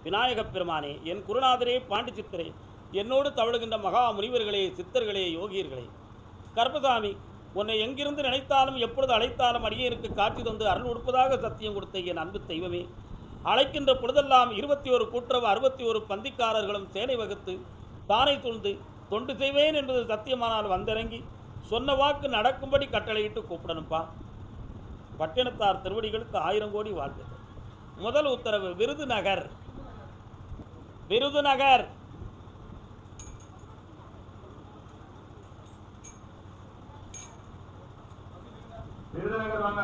விநாயகப் பெருமானே, என் குருநாதரே, பாண்டி சித்தரே, என்னோடு தவழுகின்ற மகா முனிவர்களே, சித்தர்களே, யோகியர்களே, கர்ப்பசாமி, உன்னை எங்கிருந்து நினைத்தாலும் எப்பொழுது அழைத்தாலும் அடியேனுக்கு காட்சி தந்து அருள் கொடுப்பதாக சத்தியம் கொடுத்த என் அன்பு தெய்வமே, அழைக்கின்ற பொழுதெல்லாம் 21 கூட்டுறவு 61 பந்திக்காரர்களும் சேனை வகுத்து தானை துண்டு தொண்டு செய்வேன் என்பது சத்தியமானால் வந்திறங்கி சொன்ன வாக்கு நடக்கும்படி கட்டளையிட்டு கூப்பிடணும்ப்பா. பட்டினத்தார் திருவடிகளுக்கு 1000 கோடி வாழ்த்துக்கள். முதல் உத்தரவு விருதுநகர். விருதுநகர் விருதுநகர் வாங்க.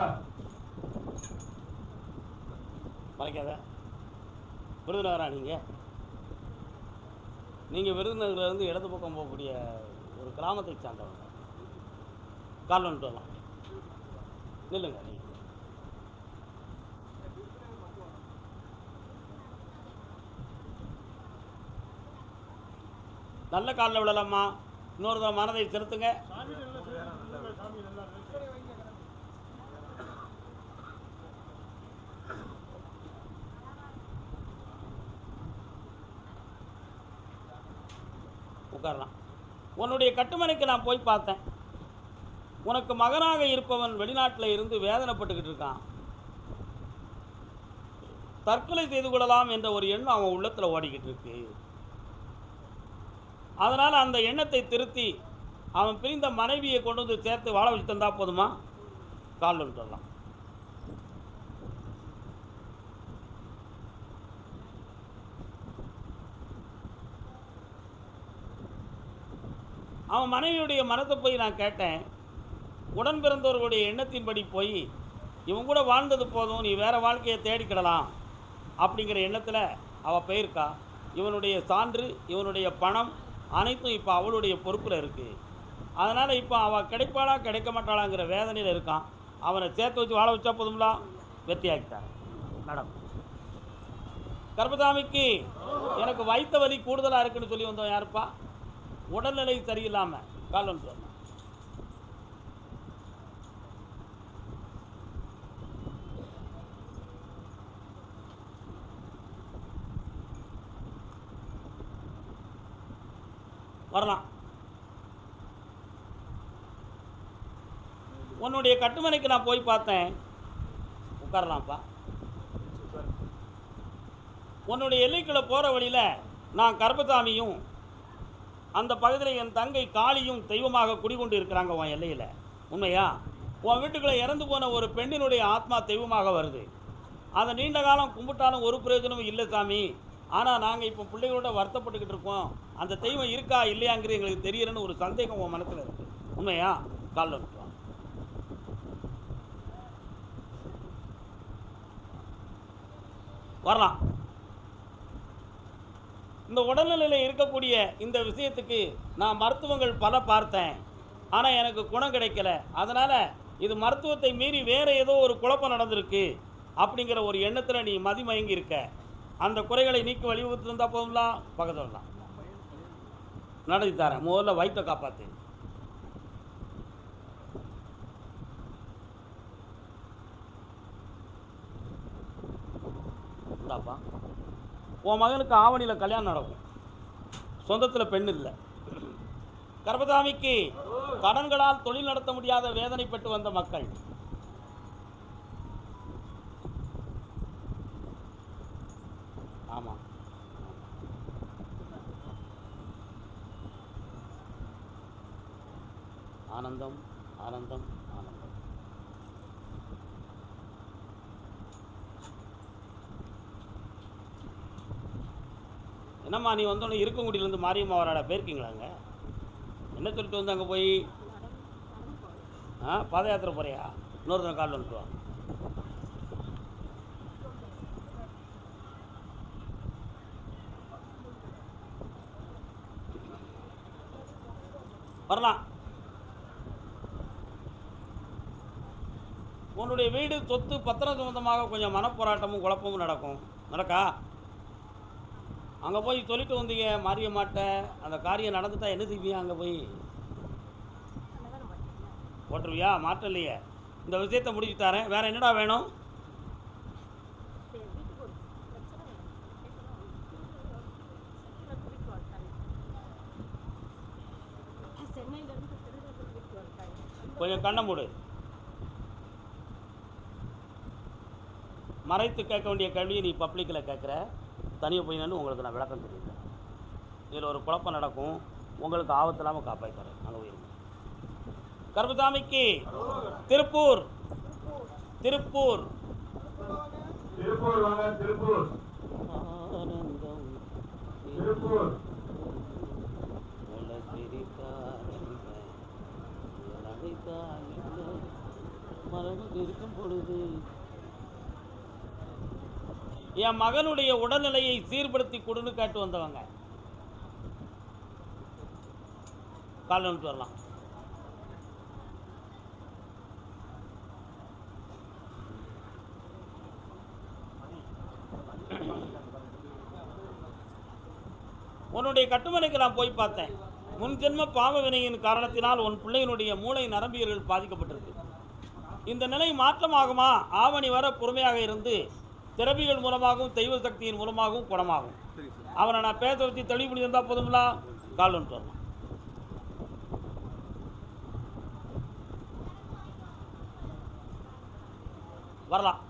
மறைக்காத. விருதுநகரா நீங்கள் விருதுநகர்லேருந்து இடது பக்கம் போகக்கூடிய ஒரு கிராமத்தை சார்ந்தவங்க. கால் வந்துட்டு வரலாம். நில்லுங்க. நல்ல காலில் விழலாமா? இன்னொரு மனதை செலுத்துங்க. உட்காரலாம். உன்னுடைய கட்டுமனைக்கு நான் போய் பார்த்தேன். உனக்கு மகனாக இருப்பவன் வெளிநாட்டில் இருந்து வேதனைப்பட்டுக்கிட்டு இருக்கான். தற்கொலை செய்து கொள்ளலாம் என்ற ஒரு எண்ணம் அவன் உள்ளத்தில் ஓடிக்கிட்டு இருக்கு. அதனால் அந்த எண்ணத்தை திருத்தி அவன் பிரிந்த மனைவியை கொண்டு வந்து சேர்த்து வாழ வச்சு தந்தா போதுமா? கால் சொல்லலாம். அவன் மனைவியுடைய மனத்தை போய் நான் கேட்டேன். உடன் பிறந்தவர்களுடைய எண்ணத்தின்படி போய் இவன் கூட வாழ்ந்தது போதும், நீ வேறு வாழ்க்கையை தேடிக்கிடலாம் அப்படிங்கிற எண்ணத்தில் அவள் போயிருக்கா. இவனுடைய சான்று, இவனுடைய பணம் அனைத்தும் இப்போ அவளுடைய பொறுப்பில் இருக்குது. அதனால் இப்போ அவள் கிடைப்பாளா கிடைக்க மாட்டாளாங்கிற வேதனையில் இருக்கான். அவனை சேர்த்து வச்சு வாழ வச்சா போதும்லா, வெற்றியாக்கிட்டான். மேடம், கர்ப்பசாமிக்கு எனக்கு வைத்த வலி கூடுதலாக இருக்குன்னு சொல்லி வந்தோம். யாருப்பா? உடல்நிலை சரியில்லாமல் கால் வந்து வரலாம். உன்னுடைய கட்டுமனைக்கு நான் போய் பார்த்தேன். உட்காரலாம்ப்பா. உன்னுடைய எல்லைக்குள்ளே போகிற வழியில் நான் கர்ப்பசாமியும் அந்த பகுதியில் என் தங்கை காளியும் தெய்வமாக குடிகொண்டு இருக்கிறாங்க உன் எல்லையில். உண்மையா? உன் வீட்டுக்குள்ளே இறந்து போன ஒரு பெண்ணினுடைய ஆத்மா தெய்வமாக வருது. அதை நீண்ட காலம் கும்பிட்டாலும் ஒரு பிரயோஜனமும் இல்லை சாமி. ஆனால் நாங்கள் இப்போ பிள்ளைகளோட வருத்தப்பட்டுக்கிட்டு இருக்கோம். அந்த தெய்வம் இருக்கா இல்லையாங்கிறது எங்களுக்கு தெரியலன்னு ஒரு சந்தேகம் உன் மனசில் இருக்குது. உண்மையா? காலில் விட்டுருவான். வரலாம். இந்த உடல்நிலையில் இருக்கக்கூடிய இந்த விஷயத்துக்கு நான் மருத்துவங்கள் பல பார்த்தேன். ஆனால் எனக்கு குணம் கிடைக்கல. அதனால் இது மருத்துவத்தை மீறி வேறு ஏதோ ஒரு குழப்பம் நடந்திருக்கு அப்படிங்கிற ஒரு எண்ணத்தில் நீ மதிமயங்கி இருக்க. அந்த குறைகளை நீக்கி வழிவகுத்து இருந்தால் போதும்லாம். பக்கத்தில் தான் நடத்தி தரேன். முதல்ல வயிற்றை காப்பாற்று. இந்தாப்பா, உன் மகனுக்கு ஆவணியில் கல்யாணம் நடக்கும். சொந்தத்தில் பெண் இல்லை. கர்ப்பசாமிக்கு கடன்களால் தொழில் நடத்த முடியாத வேதனைப்பட்டு வந்த மக்கள். ஆமாம், ஆனந்தம் ஆனந்தம் ஆனந்தம். என்னம்மா நீ வந்தோடனே இருக்கங்குடியிலேருந்து மாரியம்மா வராடா போயிருக்கீங்களாங்க? என்ன சொல்லிட்டு வந்து அங்கே போய் பாத யாத்திரை போறியா? இன்னொருத்தனை கால் வந்துட்டு வா. வரலாம். உன்னுடைய வீடு சொத்து பத்திரம் சம்பந்தமாக கொஞ்சம் மனப்போராட்டமும் குழப்பமும் நடக்கா? அங்கே போய் சொல்லிட்டு வந்தீங்க மாரியம்மாட்ட. அந்த காரியம் நடந்துட்டா என்ன செய்வீங்க? அங்கே போய் போட்டுருவியா? மாற்றம் இல்லையே. இந்த விஷயத்தை முடிச்சு தரேன். வேறு என்னடா வேணும்? கொஞ்சம் கண்ணை மூடு. மறைத்து கேட்க வேண்டிய கேள்வியை நீ பப்ளிக்கில் கேட்குற. தனியாக போய் நின்று உங்களுக்கு நான் விளக்கம் தெரிவிக்கிறேன். இதில் ஒரு குழப்பம் நடக்கும், உங்களுக்கு ஆபத்து இல்லாமல் காப்பாற்றுறேன். அங்கே போயிருங்க. கர்பசாமிக்கு திருப்பூர். திருப்பூர் திருப்பூர் வாங்க. திருப்பூர் ஆனந்தம் திருப்பூர் மரணம் இருக்கும் பொழுது என் மகனுடைய உடல்நிலையை சீர்படுத்தி கொடுன்னு கேட்டு வந்தவங்க கால் நிமிட்டு வரலாம். உன்னுடைய கட்டுமனைக்கு நான் போய் பார்த்தேன். முன்ஜென்ம பாவ வினையின் காரணத்தினால் உன் பிள்ளையினுடைய மூளை நரம்பியல்கள் பாதிக்கப்பட்டிருக்கு. இந்த நிலை மாற்றமாகுமா? ஆவணி வர பொறுமையாக இருந்து திரபிகள் மூலமாகவும் தெய்வ சக்தியின் மூலமாகவும் குணமாகும். அவனை நான் பேச வச்சு தெளிவு பண்ணியிருந்தால் போதுங்களா? கால் ஒன்று வரலாம். வரலாம்.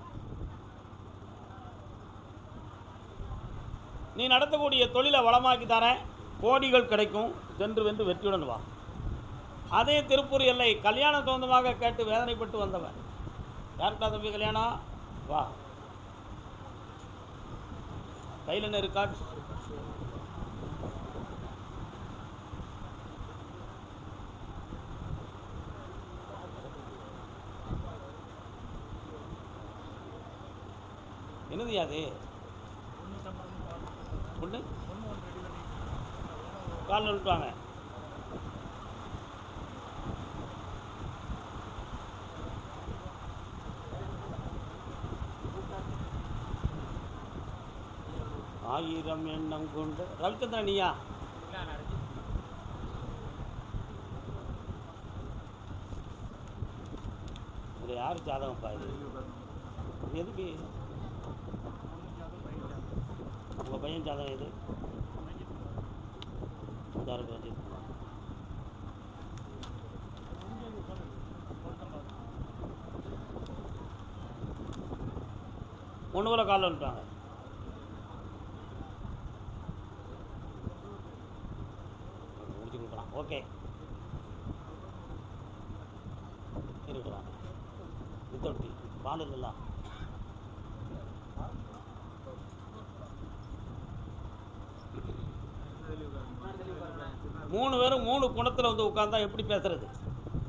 நீ நடத்தக்கூடிய தொழிலை வளமாக்கி தரேன், கோடிகள் கிடைக்கும், சென்று வென்று வெற்றியுடன் வா. அதே திருப்பூர் எல்லை கல்யாணம் சொந்தமாக கேட்டு வேதனைப்பட்டு வந்தவன். யாருக்கா தம்பி கல்யாணம்? வா. கையில் என்ன இருக்கா? என்னது அது? ஒன்று காலில் விட்டுவாங்க. ஆயிரம் எண்ணம் கொண்டு ரவிச்சந்திரன் நீயா? இது யார் ஜாதகம்ப்பா? இது எதுக்கு உங்கள் பையன் ஜாதகம்? இது இருக்கு வந்து 1 காலில் வந்துட்டாங்க. முடிச்சு கொடுக்கலாம். ஓகே இருக்கலாம். வித்தொட்டி பால் இல்லைல்ல. மூணு பேரும் 3 குணத்தில் வந்து உட்கார்ந்தா எப்படி பேசுறது?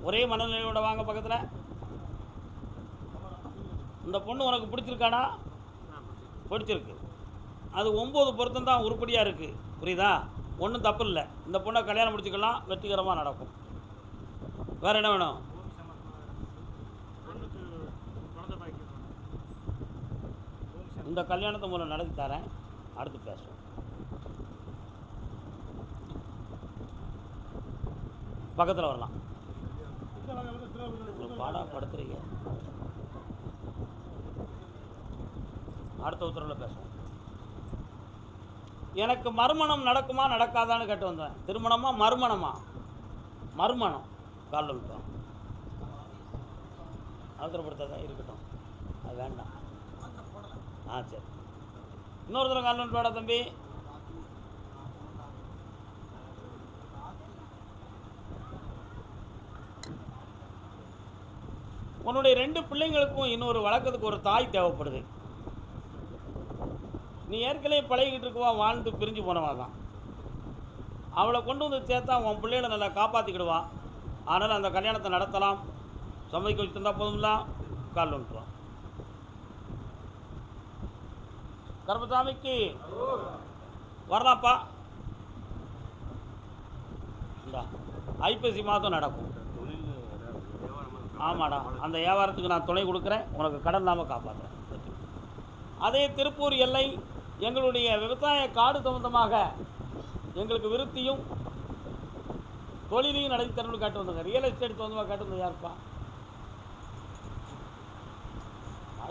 ஒரே மனநிலையோட வாங்க பக்கத்தில். இந்த பொண்ணு உனக்கு பிடிச்சிருக்கானா? பிடிச்சிருக்கு. அது 9 பொருத்தம் தான் உருப்படியாக இருக்குது. புரியுதா? ஒன்றும் தப்பு இல்லை. இந்த பொண்ணை கல்யாணம் முடிச்சுக்கலாம், வெற்றிகரமாக நடக்கும். வேறு என்ன வேணும்? இந்த கல்யாணத்தை மூலம் நடத்தி தரேன். அடுத்து பேசுவோம். பக்கத்தில் வரலாம். பாடா படுத்துறீங்க. அடுத்த உத்தரவில் பேசுவோம். எனக்கு மறுமணம் நடக்குமா நடக்காதான்னு கேட்டு வந்தேன். திருமணமா மறுமணமா? மறுமணம். காலில் விட்டோம். அவசரப்படுத்தாதான் இருக்கட்டும், அது வேண்டாம். சரி. இன்னொரு தடவை காலில் விட்டோட தம்பி. உன்னுடைய 2 பிள்ளைங்களுக்கும் இன்னொரு வழக்கத்துக்கு ஒரு தாய் தேவைப்படுது. நீ ஏற்கனவே பழகிட்டு இருக்குவா, வாழ்ந்து பிரிஞ்சு போனவா தான். அவளை கொண்டு வந்து சேர்த்தா உன் பிள்ளைகளை நல்லா காப்பாற்றிக்கிடுவா. அதனால் அந்த கல்யாணத்தை நடத்தலாம். சம்மதிக்க வச்சுருந்தா போதும்ல. கால் வந்துடுவான். கர்பசாமிக்கு வரலாப்பா. இந்தா ஐப்பசி மாதம் நடக்கும். ஆமாடா, அந்த வியாபாரத்துக்கு நான் துணை கொடுக்குறேன். உனக்கு கடன் இல்லாமல் காப்பாற்றுறேன். அதே திருப்பூர் எல்லை எங்களுடைய விவசாய காடு சம்பந்தமாக எங்களுக்கு விருத்தியும் தொழிலையும் நடத்தி தரணும்னு காட்டு வந்தாங்க. ரியல் எஸ்டேட் சம்பந்தமாக காட்டு வந்தது யாருப்பா?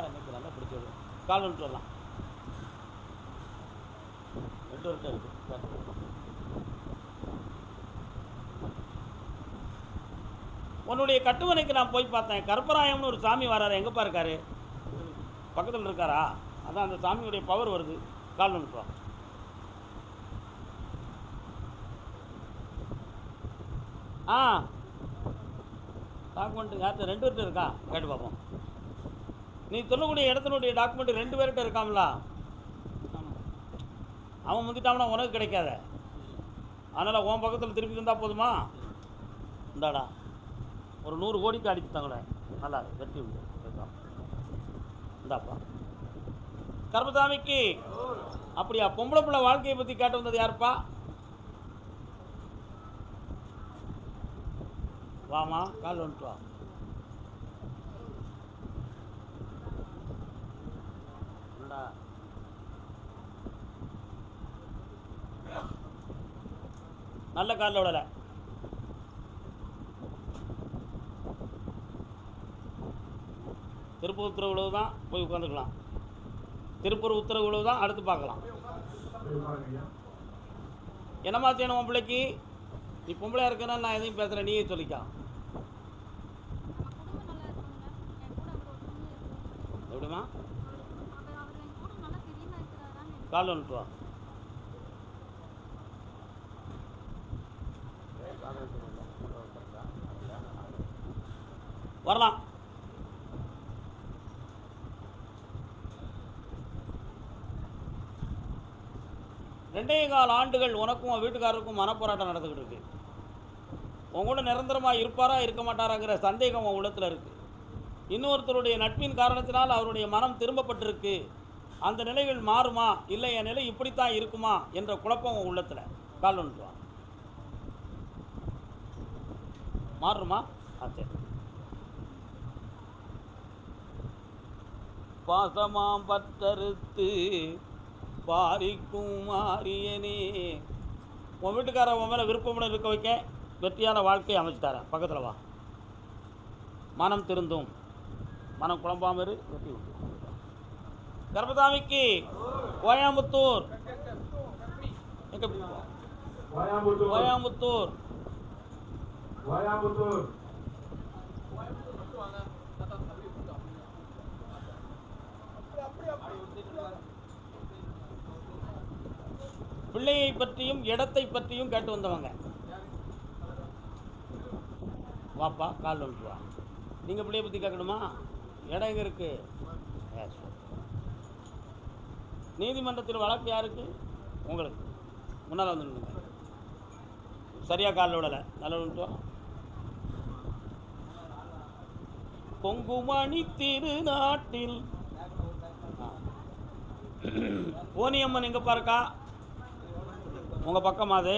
எனக்கு நல்லா பிடிச்சது. கால் வந்துட்டு வரலாம். 2 வருஷம் இருக்குது. உன்னுடைய கட்டுமனைக்கு நான் போய் பார்த்தேன். கருப்பராயம்னு ஒரு சாமி வராரு. எங்கப்பா இருக்காரு? பக்கத்தில் இருக்காரா? அதான் அந்த சாமியுடைய பவர் வருது. கால் வந்துப்பா. ஆ டாக்குமெண்ட் யார்கிட்ட? 2 பேர்கிட்ட இருக்கா? கேட்டு பார்ப்போம். நீ சொல்லக்கூடிய இடத்தினுடைய டாக்குமெண்ட் 2 பேர்கிட்ட இருக்காங்களா? அவன் முந்திட்டான்னா உனக்கு கிடைக்காத. அதனால் உன் பக்கத்தில் திருப்பி இருந்தால் போதுமா? இந்தாடா ஒரு 100 கோடிக்கு அடிச்சுட்டாங்களே, நல்லா வெற்றி உண்டு. இந்தாப்பா கருப்பசாமிக்கு. அப்படியா? பொம்பளை பிள்ளை வாழ்க்கையை பற்றி கேட்டு வந்தது யாருப்பா? வாமா, கால் வந்துட்டு வா. நல்ல காலில் விடலை. திருப்பூர் உத்தரவு தான் போய் உட்காந்துக்கலாம். திருப்பூர் உத்தரவு தான் அடுத்து பார்க்கலாம். என்னம்மா செய்யணும் உன் பிள்ளைக்கு? நீ பொம்பளையா இருக்கனா நான் எதையும் பேசுகிறேன், நீயே சொல்லிக்கா. எப்படிமா? கால் வந்துட்டு வா. வரலாம். ரெண்டே கால் ஆண்டுகள் உனக்கும் உன் வீட்டுக்காரருக்கும் மனப்போராட்டம் நடந்துக்கிட்டு இருக்கு. உங்களோட நிரந்தரமாக இருப்பாரா இருக்க மாட்டாராங்கிற சந்தேகம் உன் உள்ளத்தில் இருக்குது. இன்னொருத்தருடைய நட்பின் காரணத்தினால் அவருடைய மனம் திரும்பப்பட்டிருக்கு. அந்த நிலைகள் மாறுமா, இல்லை என் நிலை இப்படித்தான் இருக்குமா என்ற குழப்பம் உன் உள்ளத்தில். கால் ஒன்றுவா. மாறுமா? சரி. பாசமாம் பற்றறுத்து பாரிக்கும் மாரியனே. உன் வீட்டுக்கார உன் மேலே விருப்பமுடன் இருக்க வைக்க வெற்றியான வாழ்க்கையை அமைச்சுட்டாரன். பக்கத்தில் வா. மனம் திருந்தும். மனம் குழம்பாம இரு, வெற்றி உண்டு. கருப்பசாமிக்கு கோயம்புத்தூர். கோயம்புத்தூர். பிள்ளையை பற்றியும் இடத்தை பற்றியும் கேட்டு வந்தவங்க. வாப்பா, கால் வந்துட்டு வா. நீங்கள் பிள்ளையை பற்றி கேட்கணுமா? இடம் எங்கே இருக்கு? நீதிமன்றத்தில் வழக்கு யாருக்கு? உங்களுக்கு. முன்னால் வந்துடுங்க. சரியாக காலில் விடலை. நல்லா வந்துட்டு வா. பொங்குமணி திருநாட்டில் போனியம்மன் எங்கே பாருக்கா? உங்கள் பக்கமா அது?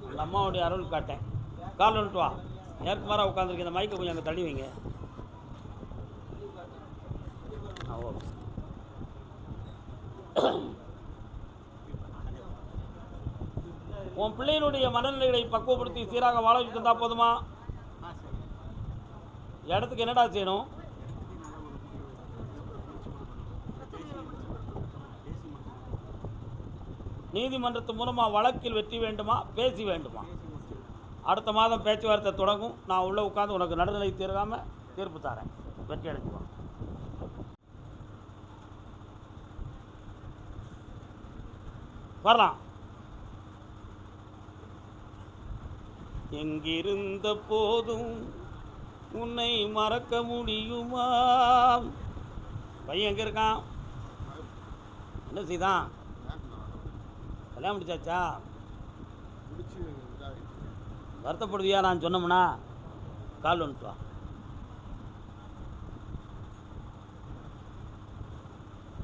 அந்த அம்மாவுடைய அருள் காட்டேன். கால் வந்துட்டு வா. நேருக்கு மாற உட்காந்துருக்கு. இந்த மைக்கை கொஞ்சம் அங்கே தள்ளி வைங்க. ஓகே. உன் பிள்ளைகளுடைய மனநிலைகளை பக்குவப்படுத்தி சீராக வாழ வச்சு தந்தா போதுமா? இடத்துக்கு என்னடா செய்யணும்? நீதிமன்றத்து மூலமாக வழக்கில் வெற்றி வேண்டுமா, பேசி வேண்டுமா? அடுத்த மாதம் பேச்சுவார்த்தை தொடங்கும். நான் உள்ளே உட்காந்து உனக்கு நடுநிலை தீர்க்காமல் தீர்ப்பு தரேன். வெற்றி அடைஞ்சுவான். வரலாம். எங்கிருந்த போதும் உன்னை மறக்க முடியுமா? பையன் எங்கே இருக்கான்? என்ன செய்தான்? கல்யாணம் முடிச்சாச்சா? வருத்தப்படுவியா நான் சொன்னோம்னா? கால் வந்துட்டு வா.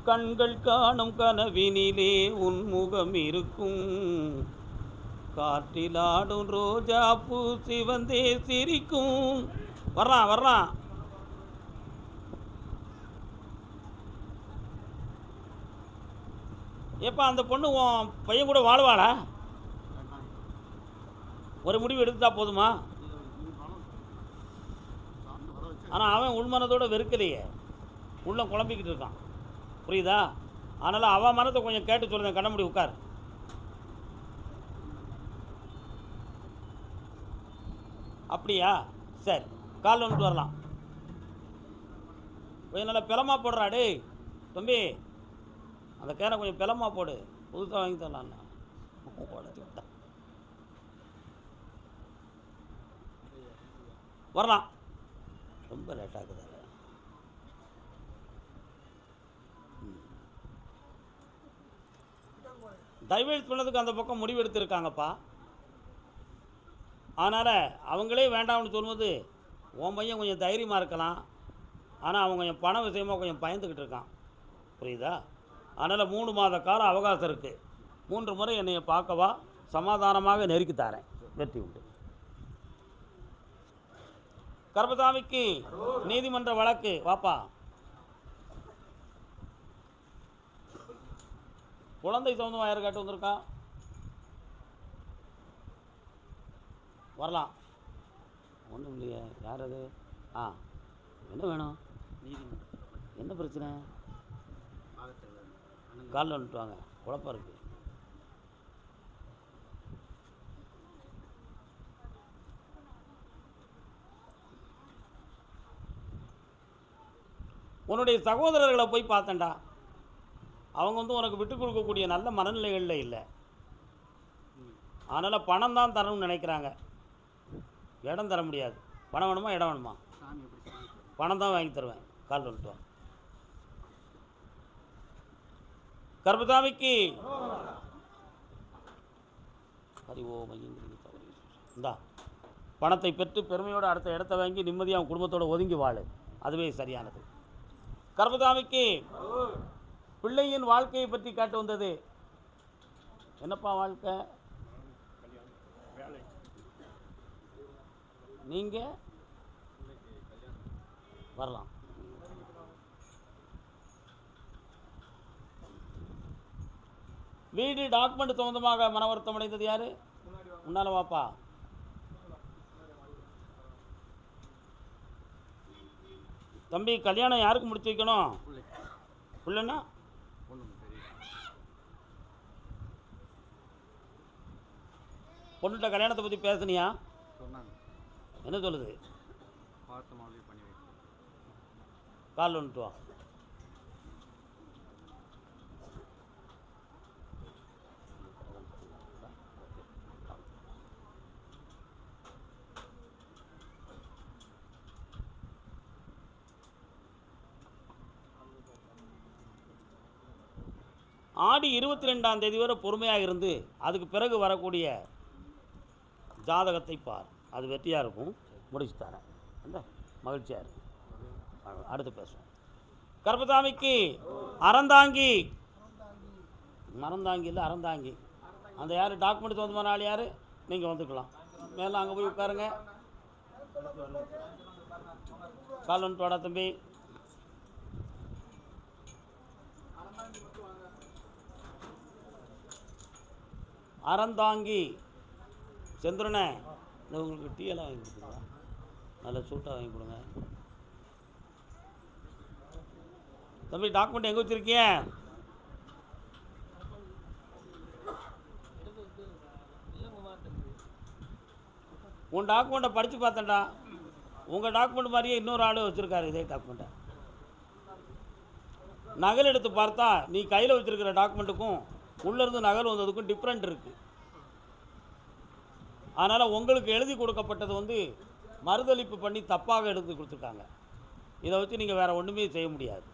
கண்கள் காணும் கனவினிலே உன்முகம் இருக்கும். காற்றில் ஆடும் ரோஜா பூ சிவந்தே சிரிக்கும். வர்றான் வர்றான். எப்போ அந்த பொண்ணு உன் பையன் கூட வாழ்வாளா? ஒரு முடிவு எடுத்துட்டா போதுமா? ஆனால் அவன் உள்மனதோடு வெறுக்கலையே, உள்ள குழம்பிக்கிட்டு இருக்கான். புரியுதா? அதனால் அவன் மனத்தை கொஞ்சம் கேட்டு சொல்லுங்க. கண்ண முடி உட்கார். அப்படியா? சரி, கால் வந்துட்டு வரலாம். கொஞ்சம் நல்லா பிளமா போடுறா டேய் தம்பி, அந்த கேனை கொஞ்சம் பிளமா போடு, புதுசாக வாங்கி தரலாம்ண்ணா. உடச்சி விட்டா வரலாம். ரொம்ப லேட்டாகுது. டைவர்ஸ் பண்ணதுக்கு அந்த பக்கம் முடிவு எடுத்திருக்காங்கப்பா. அதனால் அவங்களே வேண்டாம்னு சொல்லும்போது உன் பையன் கொஞ்சம் தைரியமாக இருக்கலாம். ஆனால் அவன் கொஞ்சம் பண விஷயமாக கொஞ்சம் பயந்துக்கிட்டு இருக்கான், புரியுதா? அதனால் 3 மாத காலம் அவகாசம் இருக்குது. 3 முறை என்னைய பார்க்கவா, சமாதானமாக நெருக்கி தாரேன், வெற்றி உண்டு. கருப்பசாமிக்கு நீதிமன்ற வழக்கு வாப்பா. குழந்தை சம்பந்தமாக யார் கேட்டு வந்திருக்கா? வரலாம். ஒன்றும் இல்லையே, யார் அது? என்ன வேணும்? என்ன பிரச்சனை? காலில் வந்துட்டு வாங்க, குழப்பம் இருக்கு. உன்னுடைய சகோதரர்களை போய் பார்த்தேன்டா. அவங்க வந்து உனக்கு விட்டு கொடுக்கக்கூடிய நல்ல மனநிலைகளில் இல்லை. அதனால் பணம் தான் தரணும்னு நினைக்கிறாங்க, இடம் தர முடியாது. பணம் வேணுமா, இடம் வேணுமா? பணம் தான் வாங்கி தருவேன். கால் வந்துட்டு வா. கருப்பசாமிக்கு இந்தா பணத்தை பெற்று பெருமையோடு அடுத்த இடத்த வாங்கி நிம்மதியாக அவன் குடும்பத்தோடு ஒதுங்கி வாழு, அதுவே சரியானது. கருப்பசாமிக்கு பிள்ளையின் வாழ்க்கையை பற்றி கேட்டு வந்தது. என்னப்பா வாழ்க்கை? நீங்கள் வரலாம். வீடு டாக்குமெண்ட் சம்பந்தமாக மன வருத்தம் அடைந்தது யாரு? முன்னால வாப்பா. தம்பி, கல்யாணம் யாருக்கு முடிச்சு வைக்கணும்? பிள்ளைன்னா பொண்ணுகிட்ட கல்யாணத்தை பற்றி பேசுனியா? என்ன சொல்லுது? கால் வந்துட்டு வா. ஆடி 22ஆம் தேதி வரை பொறுமையாக இருந்து அதுக்கு பிறகு வரக்கூடிய ஜாதகத்தை பார், அது வெற்றியாக இருக்கும். முடிச்சு தரேன், அந்த மகிழ்ச்சியாக இருக்கும். அடுத்து பேசுவோம். கருப்பசாமிக்கு அறந்தாங்கி, மறந்தாங்கி இல்லை அறந்தாங்கி. அந்த யார் டாக்குமெண்ட் சொந்தமான ஆள் யார்? நீங்கள் வந்துக்கலாம். மேலே அங்கே போய் உட்காருங்க. கால் வந்துட்டு வாடா தம்பி. அறந்தாங்கி செந்துருனே, இந்த உங்களுக்கு டீயெல்லாம் வாங்கி கொடுத்துருவா, நல்ல சூட்டாக வாங்கி கொடுங்க. தம்பி, டாக்குமெண்ட் எங்கே வச்சுருக்கீங்க? உன் டாக்குமெண்ட்டை படித்து பார்த்தேன்டா. உங்கள் டாக்குமெண்ட் மாதிரியே இன்னொரு ஆள் வச்சுருக்காரு இதே டாக்குமெண்ட்டை. நகல் எடுத்து பார்த்தா நீ கையில் வச்சுருக்கிற டாக்குமெண்ட்டுக்கும் உள்ளேருந்து நகல் வந்ததுக்கும் டிஃப்ரெண்ட் இருக்குது. அதனால் உங்களுக்கு எழுதி கொடுக்கப்பட்டது வந்து மறுதளிப்பு பண்ணி தப்பாக எடுத்து கொடுத்துருக்காங்க. இதை வச்சு நீங்கள் வேறு ஒன்றுமே செய்ய முடியாது.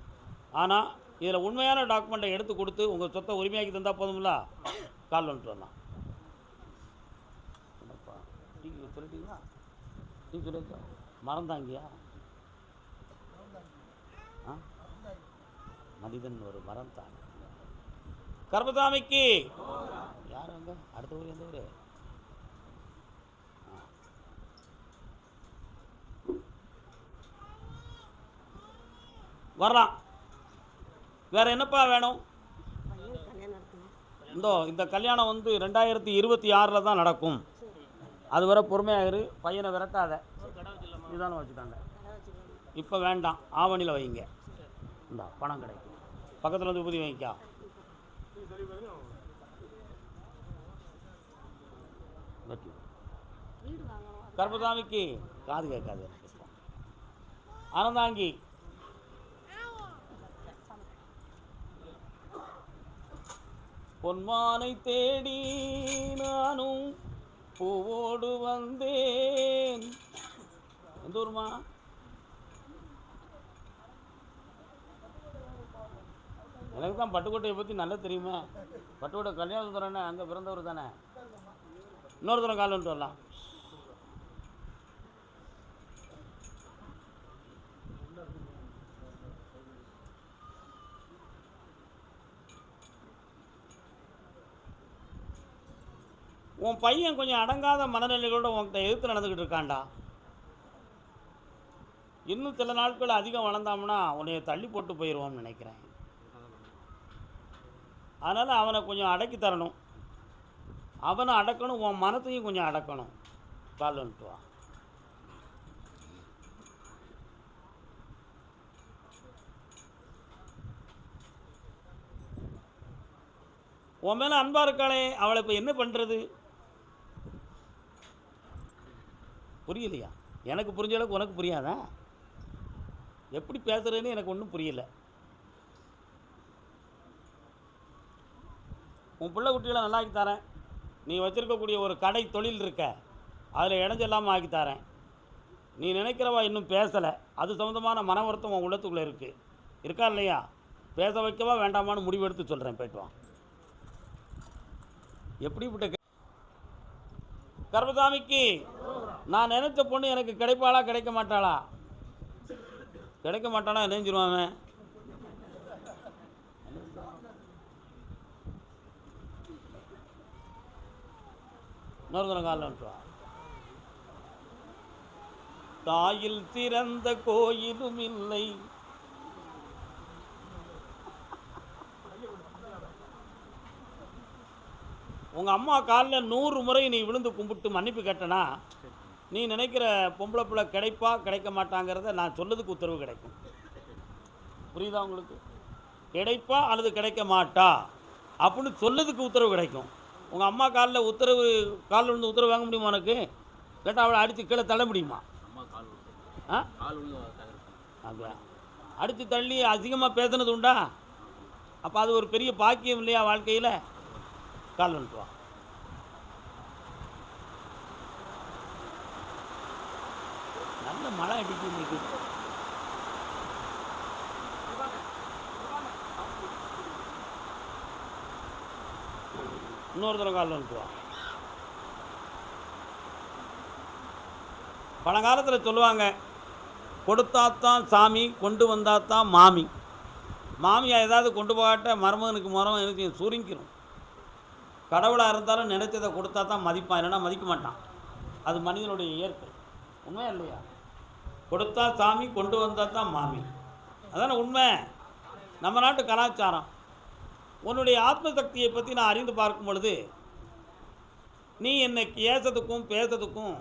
ஆனால் இதில் உண்மையான டாக்குமெண்ட்டை எடுத்து கொடுத்து உங்கள் சொத்தை உரிமையாக்கி தந்தால் போதும்ல. கால் வந்துட்டு வரலாம். என்னப்பா நீங்கள் சொல்லிட்டீங்களா? நீ சொல்லியிருக்கா மறந்தாங்கியா? மனிதன் ஒரு மரம் தான். கருப்பசாமிக்கு யார் அங்கே? அடுத்த ஊர் எந்த ஊர்? வரலாம். வேற என்னப்பா வேணும்? இந்த கல்யாணம் வந்து 2026 தான் நடக்கும். அது வரை பொறுமையாகிரு, பையனை விரட்டாத. இதுதானே வச்சுட்டாங்க. இப்போ வேண்டாம், ஆவணியில் வைங்க. இந்த பணம் கிடைக்கும். பக்கத்தில் வந்து உபதி வைக்கா. கருப்பசாமிக்கு காது கேட்காது. அறந்தாங்கி பொன்மானை தேடி நானும் பூவோடு வந்தேன். எந்த ஊருமா? எனக்கு தான் பட்டுக்கோட்டையை பற்றி நல்லா தெரியுமே. பட்டுக்கோட்டை கல்யாணம் அங்கே பிறந்தவர் தானே. இன்னொரு தரம் கால் வந்துட்டு வரலாம். உன் பையன் கொஞ்சம் அடங்காத மனநிலைகளோட உன்கிட்ட எதிர்த்து நடந்துக்கிட்டு இருக்கான்டா. இன்னும் சில நாட்கள் அதிகம் வளர்ந்தாம்னா உன்னைய தள்ளி போட்டு போயிடுவான்னு நினைக்கிறேன். அதனால் அவனை கொஞ்சம் அடக்கி தரணும். அவனை அடக்கணும், உன் மனத்தையும் கொஞ்சம் அடக்கணும். கால் வந்துட்டு வா. உன் மேலே அன்பாக இருக்காளே, அவளை இப்போ என்ன பண்ணுறது? புரியலையா? எனக்கு புரிஞ்ச அளவுக்கு உனக்கு புரியாதா? எப்படி பேசுகிறேன்னு எனக்கு ஒன்றும் புரியலை. உன் பிள்ளை குட்டிகளை நல்லா ஆக்கி தரேன். நீ வச்சுருக்கக்கூடிய ஒரு கடை தொழில் இருக்க, அதில் இடைஞ்செல்லாமல் ஆக்கி தரேன். நீ நினைக்கிறவா இன்னும் பேசலை, அது சம்மந்தமான மன வருத்தம் உன் உள்ளத்துக்குள்ளே இருக்கா இல்லையா? பேச வைக்கவா வேண்டாமான்னு முடிவெடுத்து சொல்கிறேன். போய்ட்டு வா. எப்படிப்பட்ட கருப்பசாமிக்கு நான் நினைச்ச பொண்ணு எனக்கு கிடைப்பாளா கிடைக்க மாட்டாளா? கிடைக்க மாட்டானா நினைஞ்சிருவான். இன்னொரு காலில் வந்துட்டுவா. தாயில் திறந்த கோயிலும் இல்லை, உங்கள் அம்மா காலில் 100 முறை நீ விழுந்து கும்பிட்டு மன்னிப்பு கேட்டனா நீ நினைக்கிற பொம்பளை பிள்ளை கிடைப்பா கிடைக்க மாட்டாங்கிறத நான் சொல்லதுக்கு உத்தரவு கிடைக்கும். புரியுதா உங்களுக்கு? கிடைப்பா அல்லது கிடைக்க மாட்டா அப்படின்னு சொல்லதுக்கு உத்தரவு கிடைக்கும். உங்கள் அம்மா காலில் விழுந்து உத்தரவு வாங்க முடியுமா உனக்கு? கேட்டால் அவளை அடித்து கீழே தள்ள முடியுமா? அப்படியா? அடித்து தள்ளி அதிகமாக பேசுனது உண்டா? அப்போ அது ஒரு பெரிய பாக்கியம் இல்லையா வாழ்க்கையில்? கால் வந்துட்டு வா. நல்ல மழை அடிக்கு இன்னைக்கு. இன்னொரு தடவை கால் வந்துட்டு வா. பழங்காலத்தில் சொல்லுவாங்க, கொடுத்தாத்தான் சாமி, கொண்டு வந்தாத்தான் மாமி. மாமியா ஏதாவது கொண்டு போகாட்ட மருமகனுக்கு எனக்கு சுருங்கிடும். கடவுளாக இருந்தாலும் நினைச்சதை கொடுத்தா தான் மதிப்பான், இல்லைன்னா மதிக்க மாட்டான். அது மனிதனுடைய இயற்கை. உண்மையா இல்லையா? கொடுத்தா சாமி, கொண்டு வந்தால் தான் மாமி. அதான உண்மை. நம்ம நாட்டு கலாச்சாரம். உன்னுடைய ஆத்ம சக்தியை பற்றி நான் அறிந்து பார்க்கும் பொழுது நீ என்னை ஏசத்துக்கும் பேசுறதுக்கும்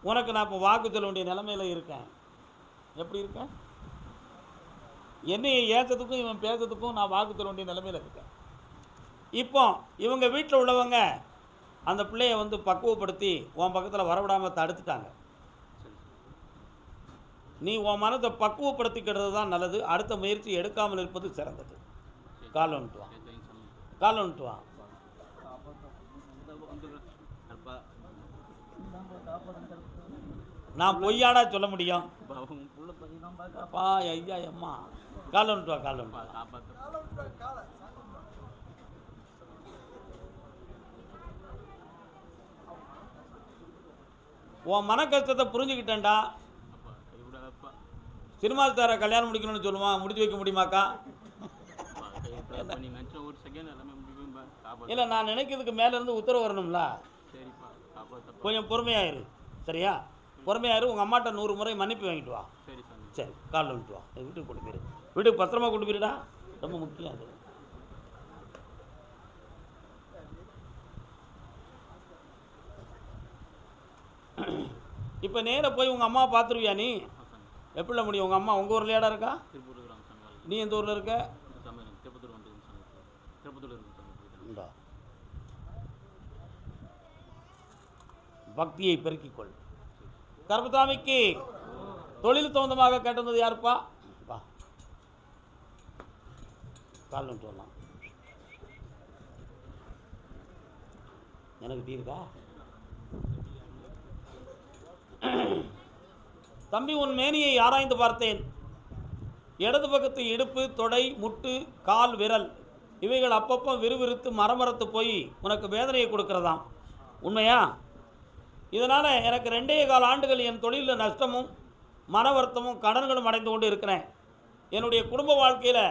உனக்கு நான் இப்போ வாக்கு சொல்ல வேண்டிய நிலைமையில் இருக்கேன். எப்படி இருக்கேன்? என்னையை ஏசத்துக்கும் இவன் பேசுறதுக்கும் நான் வாக்கு சொல்ல வேண்டிய நிலைமையில் இருக்கேன். இப்போ இவங்க வீட்டில் உள்ளவங்க அந்த பிள்ளையை பக்குவப்படுத்தி உன் பக்கத்தில் வரவிடாமல் தடுத்துட்டாங்க. நீ உன் மனத்தை பக்குவப்படுத்திக்கிறது தான் நல்லது. அடுத்த முயற்சி எடுக்காமல் இருப்பது சிறந்தது. கால் வந்துட்டு வா. கால் வந்துட்டு வா. நான் பொய்யாடா சொல்ல முடியும்? அப்பா ஐயா அம்மா. கால் வந்துட்டு வா. கால் வந்துட்டு வா. உன் மன கஷ்டத்தை புரிஞ்சுக்கிட்டேன்டா. சினிமா ஸ்டாரை கல்யாணம் முடிக்கணும்னு சொல்லுவான், முடிச்சு வைக்க முடியுமாக்கா? இல்லை, நான் நினைக்கிறதுக்கு மேலேருந்து உத்தரவு வரணும்ல. கொஞ்சம் பொறுமையாயிரு. சரியா? பொறுமையாயிரு. உங்கள் அம்மாட்ட 100 முறை மன்னிப்பு வாங்கிட்டு வா. சரி, காலில் வந்துட்டு வா. வீட்டுக்கு கொண்டு போயிரு. வீட்டுக்கு பத்திரமா கொண்டு போயிருடா. ரொம்ப முக்கியம் அது. இப்போ நேராக போய் உங்கள் அம்மாவை பார்த்துருவியா நீ? எப்படில முடியும்? உங்கள் அம்மா உங்கள் ஊர்லையாடா இருக்கா? நீ எந்த ஊரில் இருக்க? பக்தியை பெருக்கிக் கொள். கர்மசாமிக்கு தொழில் சொந்தமாக கேட்டிருந்தது யாருப்பா? வா கால் சொல்லலாம். எனக்கு டீ இருக்கா? தம்பி, உன் மேனியை ஆராய்ந்து பார்த்தேன். இடது பக்கத்து இடுப்பு, தொடை, முட்டு, கால், விரல் இவைகள் அப்பப்போ விறுவிறுத்து மரமரத்து போய் உனக்கு வேதனையை கொடுக்கறதாம். உண்மையா? இதனால் எனக்கு 2.25 ஆண்டுகள் என் தொழிலில் நஷ்டமும் மன வருத்தமும் கடன்களும் அடைந்து கொண்டு இருக்கிறேன். என்னுடைய குடும்ப வாழ்க்கையில்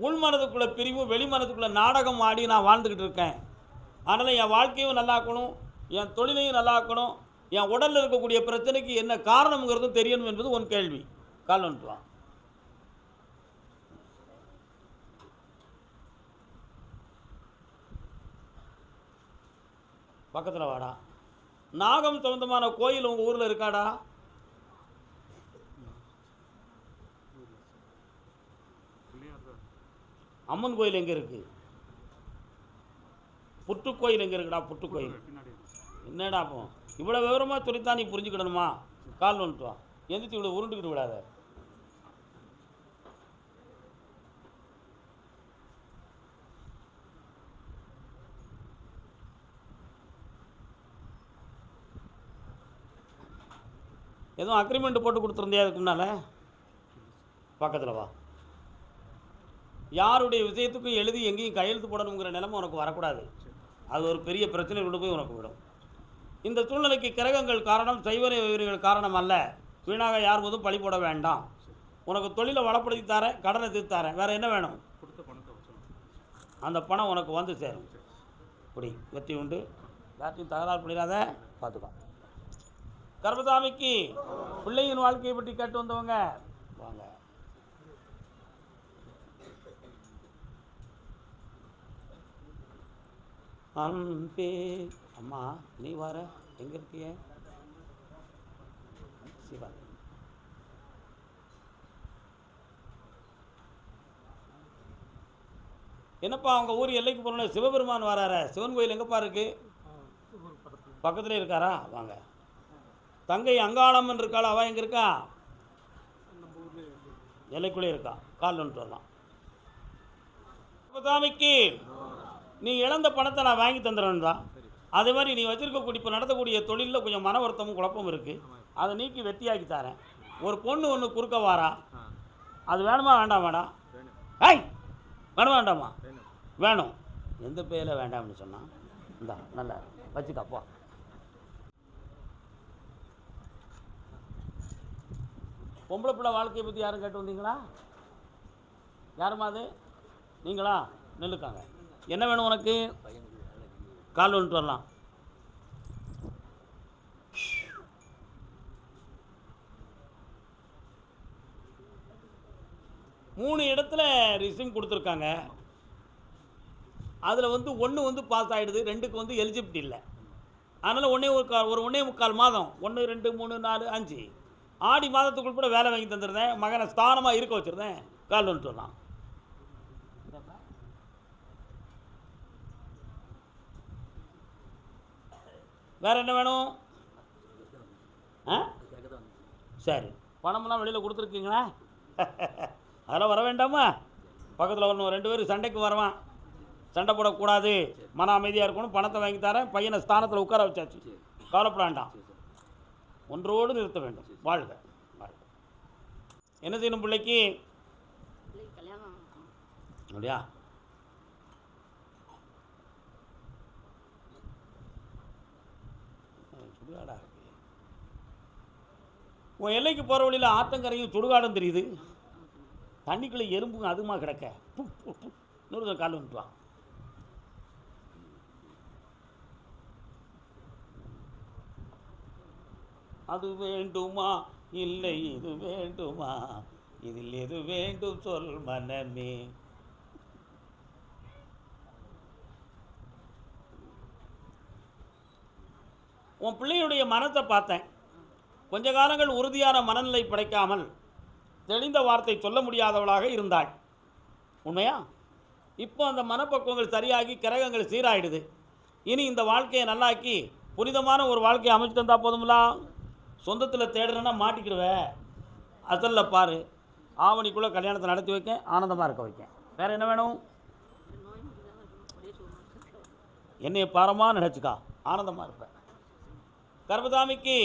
உள்மனதுக்குள்ளே பிரிவு, வெளிமனதுக்குள்ளே நாடகம் ஆடி நான் வாழ்ந்துக்கிட்டு இருக்கேன். அதனால் என் வாழ்க்கையும் நல்லாக்கணும், என் தொழிலையும் நல்லாக்கணும், என் உடலில் இருக்கக்கூடிய பிரச்சனைக்கு என்ன காரணம்ங்கிறதும் தெரியணும் என்பது உன் கேள்வி. கால் வந்துட்டு வா. பக்கத்தில் வாடா. நாகம் சம்பந்தமான கோயில் உங்கள் ஊரில் இருக்காடா? அம்மன் கோயில் எங்கே இருக்குது? புற்றுக்கோயில் எங்கே இருக்குடா? புற்றுக்கோயில் என்னடா? அப்போ இவ்வளோ விவரமாக சொல்லித்தான் நீ புரிஞ்சுக்கிடணுமா? கால் வந்துட்டு வா. எந்திரிச்சு இவ்வளோ உருண்டுக்கிட்டு விடாத. எதுவும் அக்ரிமெண்ட் போட்டு கொடுத்துருந்தியா அதுக்கு முன்னால்? பக்கத்தில் வா. யாருடைய விஷயத்துக்கும் எழுதி எங்கேயும் கையெழுத்து போடணுங்கிற நிலைமை உனக்கு வரக்கூடாது. அது ஒரு பெரிய பிரச்சனை கொண்டு போய் உனக்கு விடும். இந்த சூழ்நிலைக்கு கிரகங்கள் காரணம், சைவனை விவரிகள் காரணம் அல்ல. வீணாக யார் போதும் பழி போட வேண்டாம். உனக்கு தொழிலை வளப்படுத்தி தரேன், கடனை தீர்த்து தரேன். வேறு என்ன வேணும்? அந்த பணம் உனக்கு வந்து சேரும். இப்படி வெற்றி உண்டு. யார்ட்டையும் தகராறு பண்ணிடாத, பார்த்துக்கோ. கர்மசாமிக்கு பிள்ளையின் வாழ்க்கையை பற்றி கேட்டு வந்தவங்க வாங்க. அன்பே அம்மா, நீ வர எங்க இருக்கிய? சிவா, என்னப்பா அவங்க ஊர் எல்லைக்கு போன சிவபெருமான் வரார? சிவன் கோயில் எங்கப்பா இருக்கு? பக்கத்துலேயே இருக்காரா? வாங்க. தங்கை அங்காளம்மன் இருக்காள், அவள் எங்கே இருக்கா? எல்லைக்குள்ளே இருக்கா. கால் வந்துட்டு வரலாம். சாமிக்கு நீ இழந்த பணத்தை நான் வாங்கி தந்துடுறேன் தான். அதே மாதிரி நீ வச்சுருக்கக்கூடிய இப்போ நடத்தக்கூடிய தொழிலில் கொஞ்சம் மன வருத்தமும் குழப்பமும் இருக்குது. அதை நீக்கி வெற்றியாக்கி தரேன். ஒரு பொண்ணு ஒன்று குறுக்க வாரா, அது வேணுமா வேண்டாம்? வேண்டாம். ஐய், வேணுமா வேண்டாமா? வேணும். எந்த பேரில் வேண்டாம்னு சொன்னான். இந்தா நல்லா வச்சுக்காப்பா. பொம்பளை பிள்ளை வாழ்க்கையை பற்றி யாரும் கேட்டு வந்தீங்களா? யாருமா அது? நீங்களா? நெல்லுக்காங்க. என்ன வேணும் உனக்கு? கால் வந்துட்டு வரலாம். மூணு இடத்துல ரிசியூம் கொடுத்துருக்காங்க. அதில் வந்து ஒன்று பாஸ் ஆகிடுது, 2க்கு எலிஜிபிலிட்டி இல்லை. அதனால் 1.25 மாதம் 1, 2, 3, 4, 5 ஆடி மாதத்துக்குள் கூட வேலை வாங்கி தந்துருந்தேன். மகனை ஸ்தானமாக இருக்க வச்சுருந்தேன். கால் வந்துட்டு வரலாம். வேறு என்ன வேணும்? சரி, பணமெல்லாம் வெளியில் கொடுத்துருக்கீங்களா? அதெல்லாம் வர வேண்டாமா? பக்கத்தில் வரணும். 2 பேரும் சண்டைக்கு வருவான். சண்டை போடக்கூடாது, மன அமைதியாக இருக்கணும். பணத்தை வாங்கி தரேன். பையனை ஸ்தானத்தில் உட்கார வச்சாச்சு. கவலைப்பட வேண்டாம். ஒன்றோடு நிறுத்த வேண்டும். வாழ்க வாழ்க. என்ன செய்யணும் பிள்ளைக்கு? அப்படியா? சுடுகாடா இருக்கு. உன் எல்லைக்கு போகிற வழியில் ஆத்தங்கரையும் சுடுகாடும் தெரியுது. தண்ணிக்குள்ளே எறும்புங்க அதுமா கிடக்க. இன்னொரு கால் வந்துட்டு வா. அது வேண்டுமா இல்லை இது வேண்டுமா, இதில் எது வேண்டும் சொல் மனமே. உன் பிள்ளையுடைய மனத்தை பார்த்தேன். கொஞ்ச காலங்கள் உறுதியான மனநிலை படைக்காமல் தெளிந்த வார்த்தை சொல்ல முடியாதவளாக இருந்தாள். உண்மையா? இப்போ அந்த மனப்பக்குவங்கள் சரியாகி கிரகங்கள் சீராயிடுது. இனி இந்த வாழ்க்கையை நல்லாக்கி புனிதமான ஒரு வாழ்க்கையை அமைச்சு தந்தா போதும்ல. சொந்தத்தில் தேடுறேன்னா மாட்டிக்கிடுவேன். அசலில் பாரு, ஆவணிக்குள்ளே கல்யாணத்தை நடத்தி வைக்கேன், ஆனந்தமாக இருக்க வைக்கேன். வேறு என்ன வேணும்? என்னைய பாரமாக நினச்சிக்கா, ஆனந்தமாக இருப்பேன். கர்பதாமிக்கு